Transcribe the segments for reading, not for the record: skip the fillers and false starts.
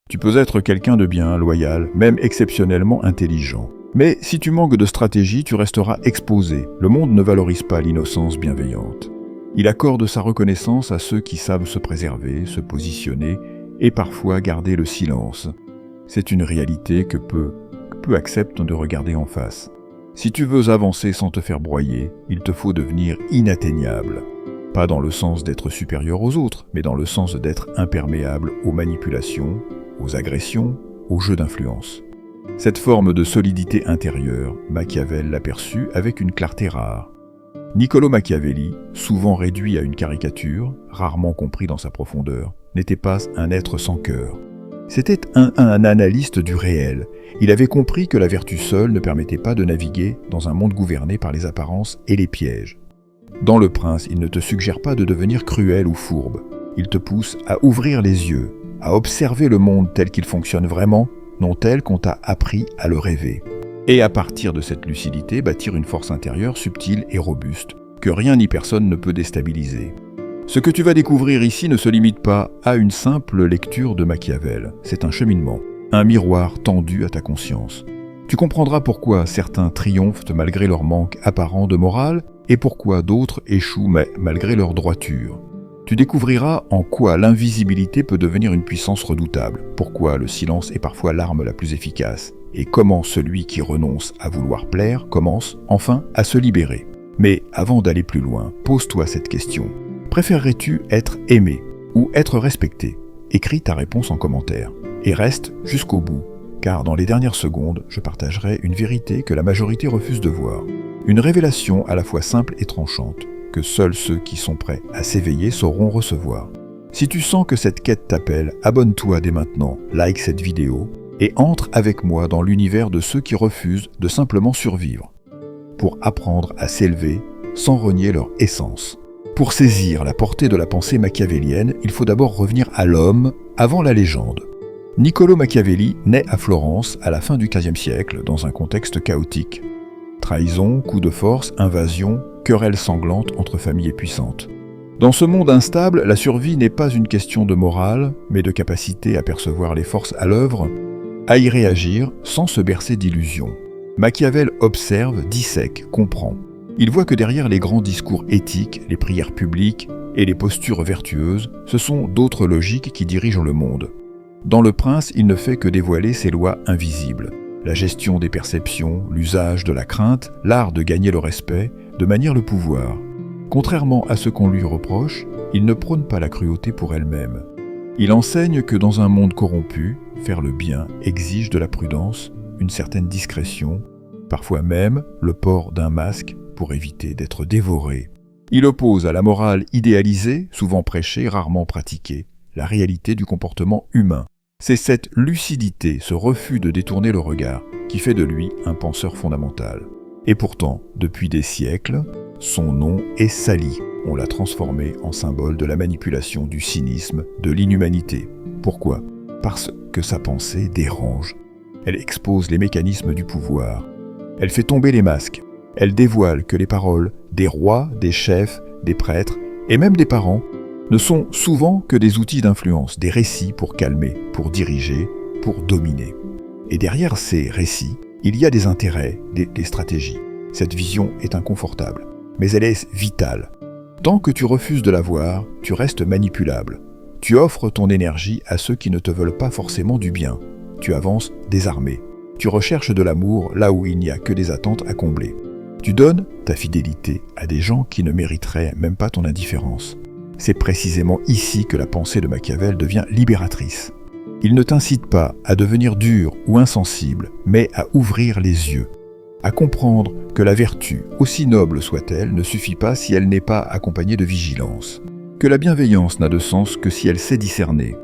Tu peux être quelqu'un de bien, loyal, même exceptionnellement intelligent. Mais si tu manques de stratégie, tu resteras exposé. Le monde ne valorise pas l'innocence bienveillante. Il accorde sa reconnaissance à ceux qui savent se préserver, se positionner et parfois garder le silence. C'est une réalité que peu acceptent de regarder en face. Si tu veux avancer sans te faire broyer, il te faut devenir inatteignable. Pas dans le sens d'être supérieur aux autres, mais dans le sens d'être imperméable aux manipulations, aux agressions, aux jeux d'influence. Cette forme de solidité intérieure, Machiavel l'aperçut avec une clarté rare. Niccolò Machiavelli, souvent réduit à une caricature, rarement compris dans sa profondeur, n'était pas un être sans cœur. C'était un analyste du réel. Il avait compris que la vertu seule ne permettait pas de naviguer dans un monde gouverné par les apparences et les pièges. Dans Le Prince, il ne te suggère pas de devenir cruel ou fourbe. Il te pousse à ouvrir les yeux, à observer le monde tel qu'il fonctionne vraiment, non tel qu'on t'a appris à le rêver. Et à partir de cette lucidité, bâtir une force intérieure subtile et robuste, que rien ni personne ne peut déstabiliser. Ce que tu vas découvrir ici ne se limite pas à une simple lecture de Machiavel. C'est un cheminement, un miroir tendu à ta conscience. Tu comprendras pourquoi certains triomphent malgré leur manque apparent de morale et pourquoi d'autres échouent malgré leur droiture. Tu découvriras en quoi l'invisibilité peut devenir une puissance redoutable, pourquoi le silence est parfois l'arme la plus efficace, et comment celui qui renonce à vouloir plaire commence enfin à se libérer. Mais avant d'aller plus loin, pose-toi cette question. Préférerais-tu être aimé ou être respecté? Écris ta réponse en commentaire. Et reste jusqu'au bout, car dans les dernières secondes, je partagerai une vérité que la majorité refuse de voir. Une révélation à la fois simple et tranchante, que seuls ceux qui sont prêts à s'éveiller sauront recevoir. Si tu sens que cette quête t'appelle, abonne-toi dès maintenant, like cette vidéo, et entre avec moi dans l'univers de ceux qui refusent de simplement survivre, pour apprendre à s'élever sans renier leur essence. Pour saisir la portée de la pensée machiavélienne, il faut d'abord revenir à l'homme avant la légende. Niccolò Machiavelli naît à Florence à la fin du XVe siècle dans un contexte chaotique. Trahison, coups de force, invasion, querelles sanglantes entre familles puissantes. Dans ce monde instable, la survie n'est pas une question de morale, mais de capacité à percevoir les forces à l'œuvre, à y réagir sans se bercer d'illusions. Machiavel observe, dissèque, comprend. Il voit que derrière les grands discours éthiques, les prières publiques et les postures vertueuses, ce sont d'autres logiques qui dirigent le monde. Dans Le Prince, il ne fait que dévoiler ces lois invisibles. La gestion des perceptions, l'usage de la crainte, l'art de gagner le respect, de manier le pouvoir. Contrairement à ce qu'on lui reproche, il ne prône pas la cruauté pour elle-même. Il enseigne que dans un monde corrompu, faire le bien exige de la prudence, une certaine discrétion, parfois même le port d'un masque pour éviter d'être dévoré. Il oppose à la morale idéalisée, souvent prêchée, rarement pratiquée, la réalité du comportement humain. C'est cette lucidité, ce refus de détourner le regard, qui fait de lui un penseur fondamental. Et pourtant, depuis des siècles, son nom est sali. On l'a transformé en symbole de la manipulation, du cynisme, de l'inhumanité. Pourquoi? Parce que sa pensée dérange. Elle expose les mécanismes du pouvoir. Elle fait tomber les masques. Elle dévoile que les paroles des rois, des chefs, des prêtres et même des parents ne sont souvent que des outils d'influence, des récits pour calmer, pour diriger, pour dominer. Et derrière ces récits, il y a des intérêts, des stratégies. Cette vision est inconfortable, mais elle est vitale. Tant que tu refuses de la voir, tu restes manipulable. Tu offres ton énergie à ceux qui ne te veulent pas forcément du bien. Tu avances désarmé. Tu recherches de l'amour là où il n'y a que des attentes à combler. Tu donnes ta fidélité à des gens qui ne mériteraient même pas ton indifférence. C'est précisément ici que la pensée de Machiavel devient libératrice. Il ne t'incite pas à devenir dur ou insensible, mais à ouvrir les yeux, à comprendre que la vertu, aussi noble soit-elle, ne suffit pas si elle n'est pas accompagnée de vigilance, que la bienveillance n'a de sens que si elle sait discerner,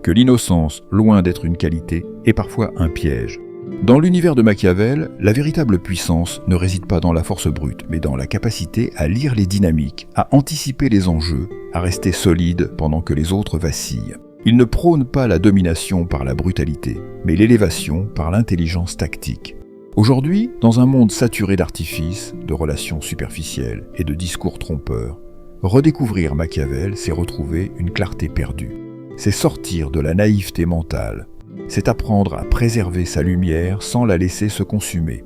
que l'innocence, loin d'être une qualité, est parfois un piège. Dans l'univers de Machiavel, la véritable puissance ne réside pas dans la force brute, mais dans la capacité à lire les dynamiques, à anticiper les enjeux, à rester solide pendant que les autres vacillent. Il ne prône pas la domination par la brutalité, mais l'élévation par l'intelligence tactique. Aujourd'hui, dans un monde saturé d'artifices, de relations superficielles et de discours trompeurs, redécouvrir Machiavel, c'est retrouver une clarté perdue. C'est sortir de la naïveté mentale, C'est apprendre à préserver sa lumière sans la laisser se consumer.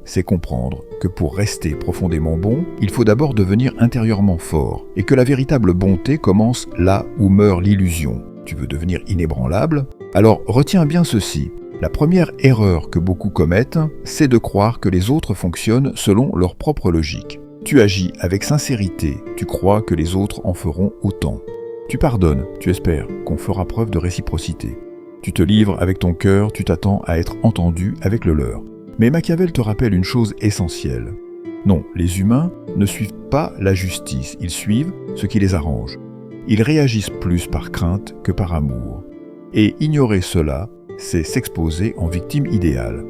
C'est comprendre que pour rester profondément bon, il faut d'abord devenir intérieurement fort, et que la véritable bonté commence là où meurt l'illusion. Tu veux devenir inébranlable? Alors retiens bien ceci. La première erreur que beaucoup commettent, c'est de croire que les autres fonctionnent selon leur propre logique. Tu agis avec sincérité, tu crois que les autres en feront autant. Tu pardonnes, tu espères qu'on fera preuve de réciprocité. Tu te livres avec ton cœur, tu t'attends à être entendu avec le leur. Mais Machiavel te rappelle une chose essentielle. Non, les humains ne suivent pas la justice, ils suivent ce qui les arrange. Ils réagissent plus par crainte que par amour. Et ignorer cela, c'est s'exposer en victime idéale.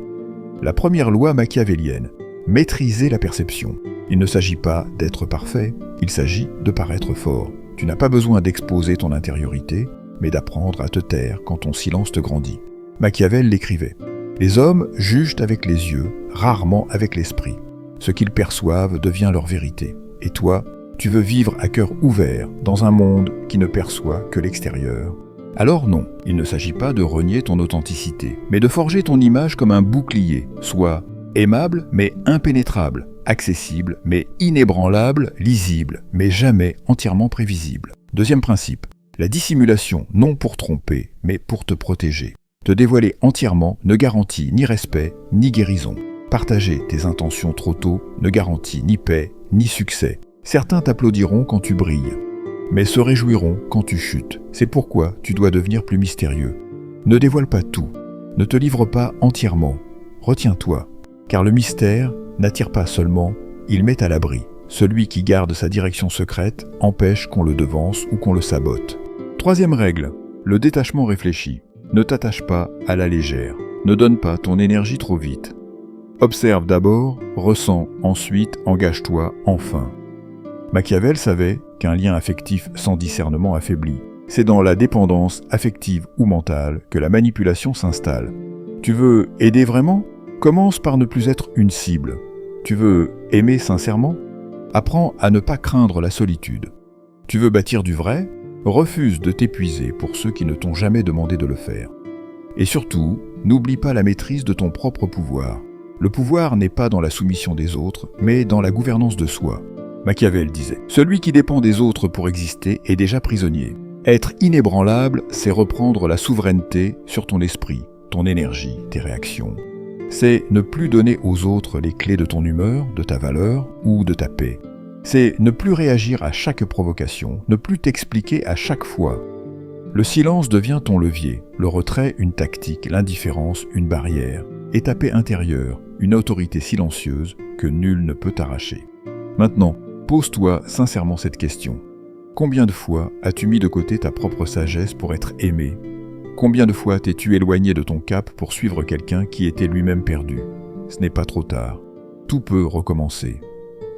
La première loi machiavélienne, maîtriser la perception. Il ne s'agit pas d'être parfait, il s'agit de paraître fort. Tu n'as pas besoin d'exposer ton intériorité, mais d'apprendre à te taire quand ton silence te grandit. Machiavel l'écrivait. Les hommes jugent avec les yeux, rarement avec l'esprit. Ce qu'ils perçoivent devient leur vérité. Et toi, tu veux vivre à cœur ouvert dans un monde qui ne perçoit que l'extérieur. Alors non, il ne s'agit pas de renier ton authenticité, mais de forger ton image comme un bouclier, soit aimable mais impénétrable, accessible mais inébranlable, lisible mais jamais entièrement prévisible. Deuxième principe, la dissimulation non pour tromper, mais pour te protéger. Te dévoiler entièrement ne garantit ni respect ni guérison. Partager tes intentions trop tôt ne garantit ni paix ni succès. Certains t'applaudiront quand tu brilles, mais se réjouiront quand tu chutes. C'est pourquoi tu dois devenir plus mystérieux. Ne dévoile pas tout, ne te livre pas entièrement. Retiens-toi, car le mystère n'attire pas seulement, il met à l'abri. Celui qui garde sa direction secrète empêche qu'on le devance ou qu'on le sabote. Troisième règle, le détachement réfléchi. Ne t'attache pas à la légère. Ne donne pas ton énergie trop vite. Observe d'abord, ressens ensuite, engage-toi enfin. Machiavel savait qu'un lien affectif sans discernement affaiblit. C'est dans la dépendance affective ou mentale que la manipulation s'installe. Tu veux aider vraiment? Commence par ne plus être une cible. Tu veux aimer sincèrement? Apprends à ne pas craindre la solitude. Tu veux bâtir du vrai? Refuse de t'épuiser pour ceux qui ne t'ont jamais demandé de le faire. Et surtout, n'oublie pas la maîtrise de ton propre pouvoir. Le pouvoir n'est pas dans la soumission des autres, mais dans la gouvernance de soi. Machiavel disait « Celui qui dépend des autres pour exister est déjà prisonnier. Être inébranlable, c'est reprendre la souveraineté sur ton esprit, ton énergie, tes réactions. C'est ne plus donner aux autres les clés de ton humeur, de ta valeur ou de ta paix. C'est ne plus réagir à chaque provocation, ne plus t'expliquer à chaque fois. Le silence devient ton levier, le retrait une tactique, l'indifférence une barrière, et ta paix intérieure, une autorité silencieuse que nul ne peut t'arracher. Maintenant, pose-toi sincèrement cette question. Combien de fois as-tu mis de côté ta propre sagesse pour être aimé? Combien de fois t'es-tu éloigné de ton cap pour suivre quelqu'un qui était lui-même perdu? Ce n'est pas trop tard. Tout peut recommencer.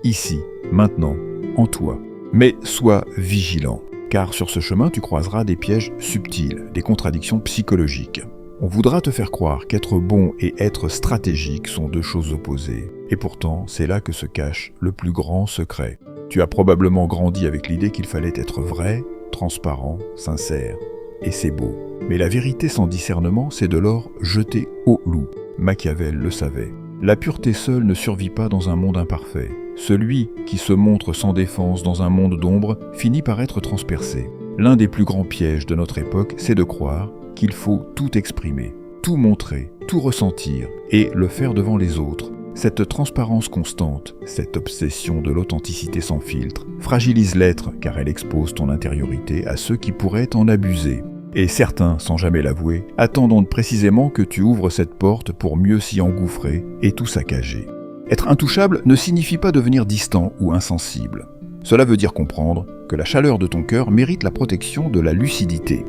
Ici, maintenant, en toi. Mais sois vigilant, car sur ce chemin tu croiseras des pièges subtils, des contradictions psychologiques. On voudra te faire croire qu'être bon et être stratégique sont deux choses opposées. Et pourtant, c'est là que se cache le plus grand secret. Tu as probablement grandi avec l'idée qu'il fallait être vrai, transparent, sincère. Et c'est beau. Mais la vérité sans discernement, c'est de l'or jeté au loup. Machiavel le savait. La pureté seule ne survit pas dans un monde imparfait. Celui qui se montre sans défense dans un monde d'ombre finit par être transpercé. L'un des plus grands pièges de notre époque, c'est de croire qu'il faut tout exprimer, tout montrer, tout ressentir et le faire devant les autres. Cette transparence constante, cette obsession de l'authenticité sans filtre, fragilise l'être car elle expose ton intériorité à ceux qui pourraient en abuser. Et certains, sans jamais l'avouer, attendent précisément que tu ouvres cette porte pour mieux s'y engouffrer et tout saccager. Être intouchable ne signifie pas devenir distant ou insensible. Cela veut dire comprendre que la chaleur de ton cœur mérite la protection de la lucidité.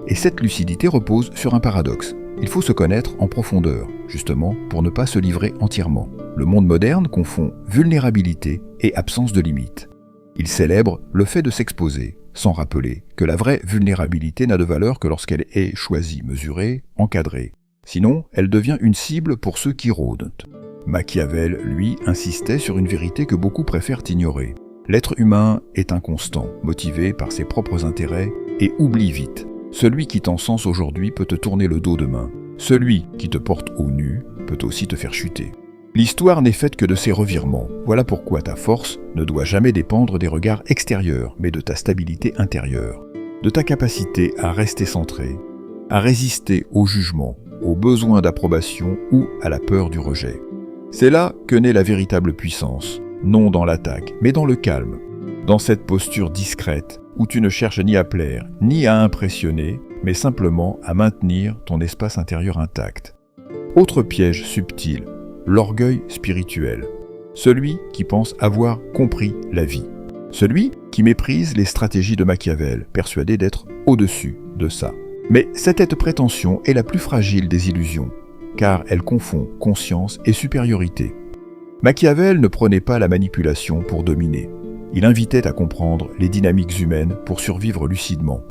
Et cette lucidité repose sur un paradoxe. Il faut se connaître en profondeur, justement pour ne pas se livrer entièrement. Le monde moderne confond vulnérabilité et absence de limite. Il célèbre le fait de s'exposer, sans rappeler que la vraie vulnérabilité n'a de valeur que lorsqu'elle est choisie, mesurée, encadrée. Sinon, elle devient une cible pour ceux qui rôdent. Machiavel, lui, insistait sur une vérité que beaucoup préfèrent ignorer. L'être humain est inconstant, motivé par ses propres intérêts et oublie vite. Celui qui t'encense aujourd'hui peut te tourner le dos demain. Celui qui te porte au nu peut aussi te faire chuter. L'histoire n'est faite que de ces revirements. Voilà pourquoi ta force ne doit jamais dépendre des regards extérieurs, mais de ta stabilité intérieure, de ta capacité à rester centré, à résister au jugement, au besoin d'approbation ou à la peur du rejet. C'est là que naît la véritable puissance, non dans l'attaque, mais dans le calme, dans cette posture discrète où tu ne cherches ni à plaire, ni à impressionner, mais simplement à maintenir ton espace intérieur intact. Autre piège subtil, l'orgueil spirituel. Celui qui pense avoir compris la vie. Celui qui méprise les stratégies de Machiavel, persuadé d'être au-dessus de ça. Mais cette prétention est la plus fragile des illusions, car elle confond conscience et supériorité. Machiavel ne prenait pas la manipulation pour dominer. Il invitait à comprendre les dynamiques humaines pour survivre lucidement.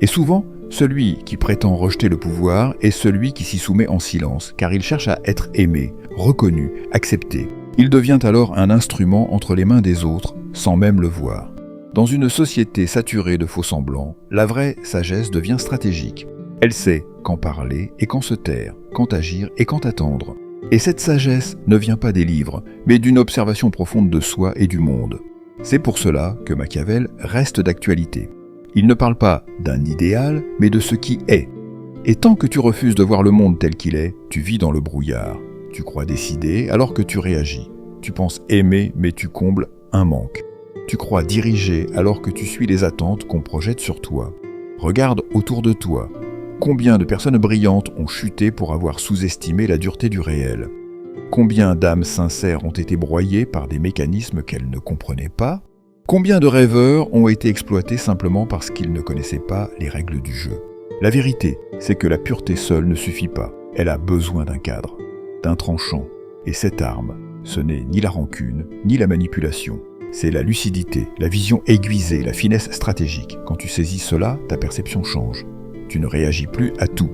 Et souvent, celui qui prétend rejeter le pouvoir est celui qui s'y soumet en silence, car il cherche à être aimé, reconnu, accepté. Il devient alors un instrument entre les mains des autres, sans même le voir. Dans une société saturée de faux-semblants, la vraie sagesse devient stratégique. Elle sait quand parler et quand se taire, quand agir et quand attendre. Et cette sagesse ne vient pas des livres, mais d'une observation profonde de soi et du monde. C'est pour cela que Machiavel reste d'actualité. Il ne parle pas d'un idéal, mais de ce qui est. Et tant que tu refuses de voir le monde tel qu'il est, tu vis dans le brouillard. Tu crois décider alors que tu réagis. Tu penses aimer, mais tu combles un manque. Tu crois diriger alors que tu suis les attentes qu'on projette sur toi. Regarde autour de toi. Combien de personnes brillantes ont chuté pour avoir sous-estimé la dureté du réel? Combien d'âmes sincères ont été broyées par des mécanismes qu'elles ne comprenaient pas? Combien de rêveurs ont été exploités simplement parce qu'ils ne connaissaient pas les règles du jeu? La vérité, c'est que la pureté seule ne suffit pas. Elle a besoin d'un cadre, d'un tranchant. Et cette arme, ce n'est ni la rancune, ni la manipulation. C'est la lucidité, la vision aiguisée, la finesse stratégique. Quand tu saisis cela, ta perception change. Tu ne réagis plus à tout.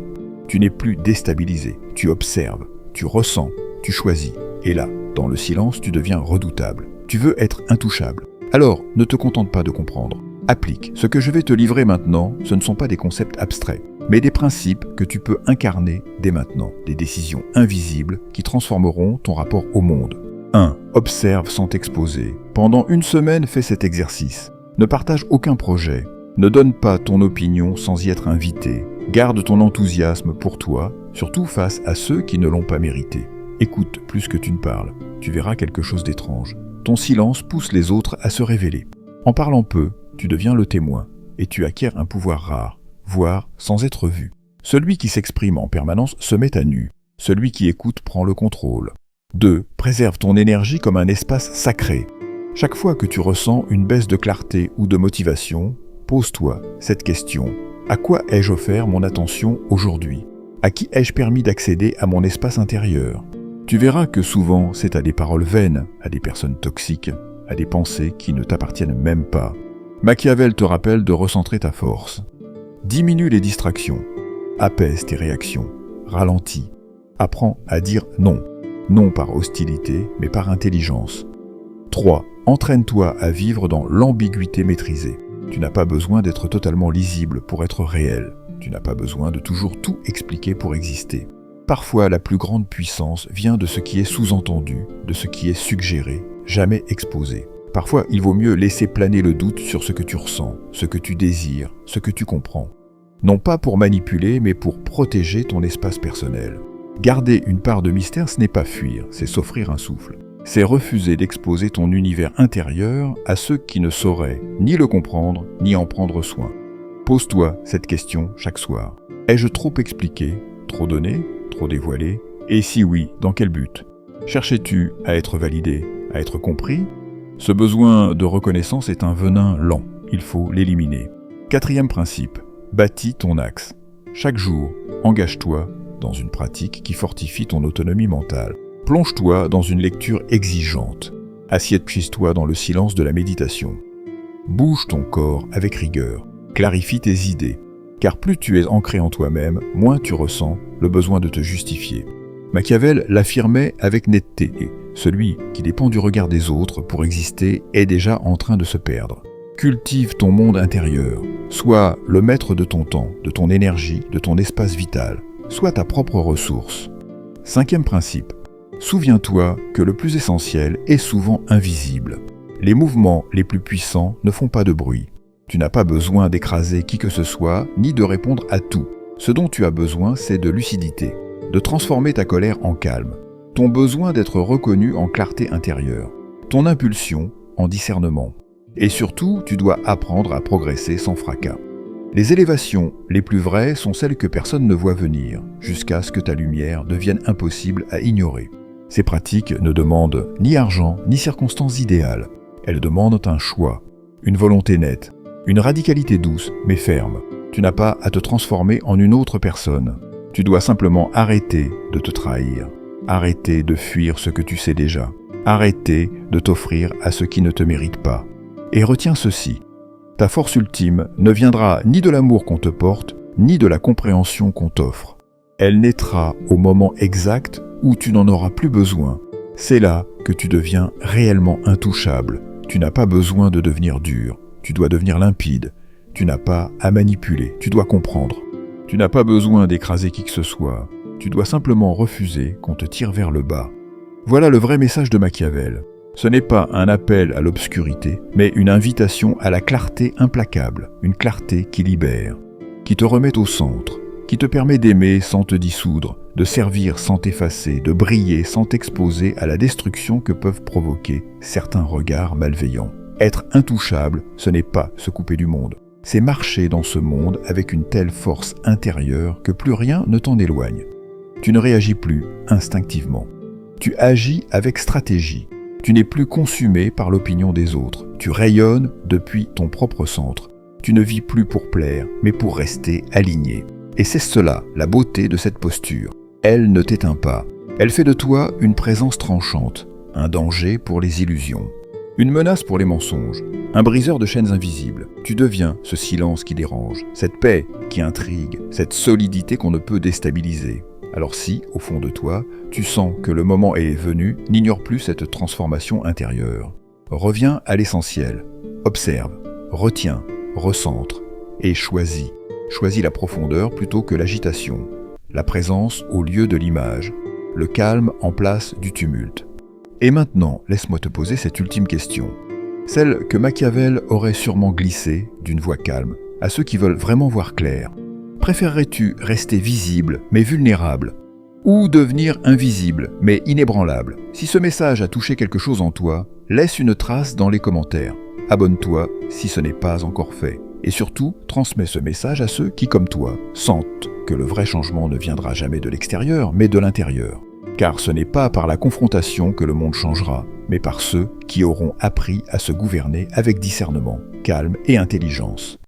Tu n'es plus déstabilisé. Tu observes, tu ressens, tu choisis. Et là, dans le silence, tu deviens redoutable. Tu veux être intouchable. Alors, ne te contente pas de comprendre. Applique. Ce que je vais te livrer maintenant, ce ne sont pas des concepts abstraits, mais des principes que tu peux incarner dès maintenant. Des décisions invisibles qui transformeront ton rapport au monde. 1. Observe sans t'exposer. Pendant une semaine, fais cet exercice. Ne partage aucun projet. Ne donne pas ton opinion sans y être invité. Garde ton enthousiasme pour toi, surtout face à ceux qui ne l'ont pas mérité. Écoute plus que tu ne parles. Tu verras quelque chose d'étrange. Ton silence pousse les autres à se révéler. En parlant peu, tu deviens le témoin, et tu acquiers un pouvoir rare, voir sans être vu. Celui qui s'exprime en permanence se met à nu. Celui qui écoute prend le contrôle. 2. Préserve ton énergie comme un espace sacré. Chaque fois que tu ressens une baisse de clarté ou de motivation, pose-toi cette question. À quoi ai-je offert mon attention aujourd'hui? À qui ai-je permis d'accéder à mon espace intérieur? Tu verras que souvent c'est à des paroles vaines, à des personnes toxiques, à des pensées qui ne t'appartiennent même pas. Machiavel te rappelle de recentrer ta force. Diminue les distractions. Apaise tes réactions. Ralentis. Apprends à dire non. Non par hostilité, mais par intelligence. 3. Entraîne-toi à vivre dans l'ambiguïté maîtrisée. Tu n'as pas besoin d'être totalement lisible pour être réel. Tu n'as pas besoin de toujours tout expliquer pour exister. Parfois, la plus grande puissance vient de ce qui est sous-entendu, de ce qui est suggéré, jamais exposé. Parfois, il vaut mieux laisser planer le doute sur ce que tu ressens, ce que tu désires, ce que tu comprends. Non pas pour manipuler, mais pour protéger ton espace personnel. Garder une part de mystère, ce n'est pas fuir, c'est s'offrir un souffle. C'est refuser d'exposer ton univers intérieur à ceux qui ne sauraient ni le comprendre, ni en prendre soin. Pose-toi cette question chaque soir. Ai-je trop expliqué, trop donné, trop dévoilé? Et si oui, dans quel but? Cherchais-tu à être validé, à être compris? Ce besoin de reconnaissance est un venin lent, il faut l'éliminer. 4e principe, bâtis ton axe. Chaque jour, engage-toi dans une pratique qui fortifie ton autonomie mentale. Plonge-toi dans une lecture exigeante. Assieds-toi dans le silence de la méditation. Bouge ton corps avec rigueur. Clarifie tes idées. Car plus tu es ancré en toi-même, moins tu ressens le besoin de te justifier. Machiavel l'affirmait avec netteté. Celui qui dépend du regard des autres pour exister est déjà en train de se perdre. Cultive ton monde intérieur. Sois le maître de ton temps, de ton énergie, de ton espace vital. Sois ta propre ressource. 5e principe. Souviens-toi que le plus essentiel est souvent invisible. Les mouvements les plus puissants ne font pas de bruit. Tu n'as pas besoin d'écraser qui que ce soit, ni de répondre à tout. Ce dont tu as besoin, c'est de lucidité, de transformer ta colère en calme, ton besoin d'être reconnu en clarté intérieure, ton impulsion en discernement. Et surtout, tu dois apprendre à progresser sans fracas. Les élévations les plus vraies sont celles que personne ne voit venir, jusqu'à ce que ta lumière devienne impossible à ignorer. Ces pratiques ne demandent ni argent, ni circonstances idéales. Elles demandent un choix, une volonté nette, une radicalité douce mais ferme. Tu n'as pas à te transformer en une autre personne. Tu dois simplement arrêter de te trahir, arrêter de fuir ce que tu sais déjà, arrêter de t'offrir à ce qui ne te mérite pas. Et retiens ceci, ta force ultime ne viendra ni de l'amour qu'on te porte, ni de la compréhension qu'on t'offre. Elle naîtra au moment exact où tu n'en auras plus besoin. C'est là que tu deviens réellement intouchable. Tu n'as pas besoin de devenir dur, tu dois devenir limpide. Tu n'as pas à manipuler, tu dois comprendre. Tu n'as pas besoin d'écraser qui que ce soit, tu dois simplement refuser qu'on te tire vers le bas. Voilà le vrai message de Machiavel. Ce n'est pas un appel à l'obscurité, mais une invitation à la clarté implacable, une clarté qui libère, qui te remet au centre, qui te permet d'aimer sans te dissoudre, de servir sans t'effacer, de briller sans t'exposer à la destruction que peuvent provoquer certains regards malveillants. Être intouchable, ce n'est pas se couper du monde. C'est marcher dans ce monde avec une telle force intérieure que plus rien ne t'en éloigne. Tu ne réagis plus instinctivement. Tu agis avec stratégie. Tu n'es plus consumé par l'opinion des autres. Tu rayonnes depuis ton propre centre. Tu ne vis plus pour plaire, mais pour rester aligné. Et c'est cela, la beauté de cette posture. Elle ne t'éteint pas. Elle fait de toi une présence tranchante, un danger pour les illusions, une menace pour les mensonges, un briseur de chaînes invisibles. Tu deviens ce silence qui dérange, cette paix qui intrigue, cette solidité qu'on ne peut déstabiliser. Alors si, au fond de toi, tu sens que le moment est venu, n'ignore plus cette transformation intérieure. Reviens à l'essentiel. Observe, retiens, recentre et choisis. Choisis la profondeur plutôt que l'agitation, la présence au lieu de l'image, le calme en place du tumulte. Et maintenant, laisse-moi te poser cette ultime question. Celle que Machiavel aurait sûrement glissée, d'une voix calme, à ceux qui veulent vraiment voir clair. Préférerais-tu rester visible mais vulnérable, ou devenir invisible mais inébranlable? Si ce message a touché quelque chose en toi, laisse une trace dans les commentaires. Abonne-toi si ce n'est pas encore fait. Et surtout, transmets ce message à ceux qui, comme toi, sentent que le vrai changement ne viendra jamais de l'extérieur, mais de l'intérieur. Car ce n'est pas par la confrontation que le monde changera, mais par ceux qui auront appris à se gouverner avec discernement, calme et intelligence.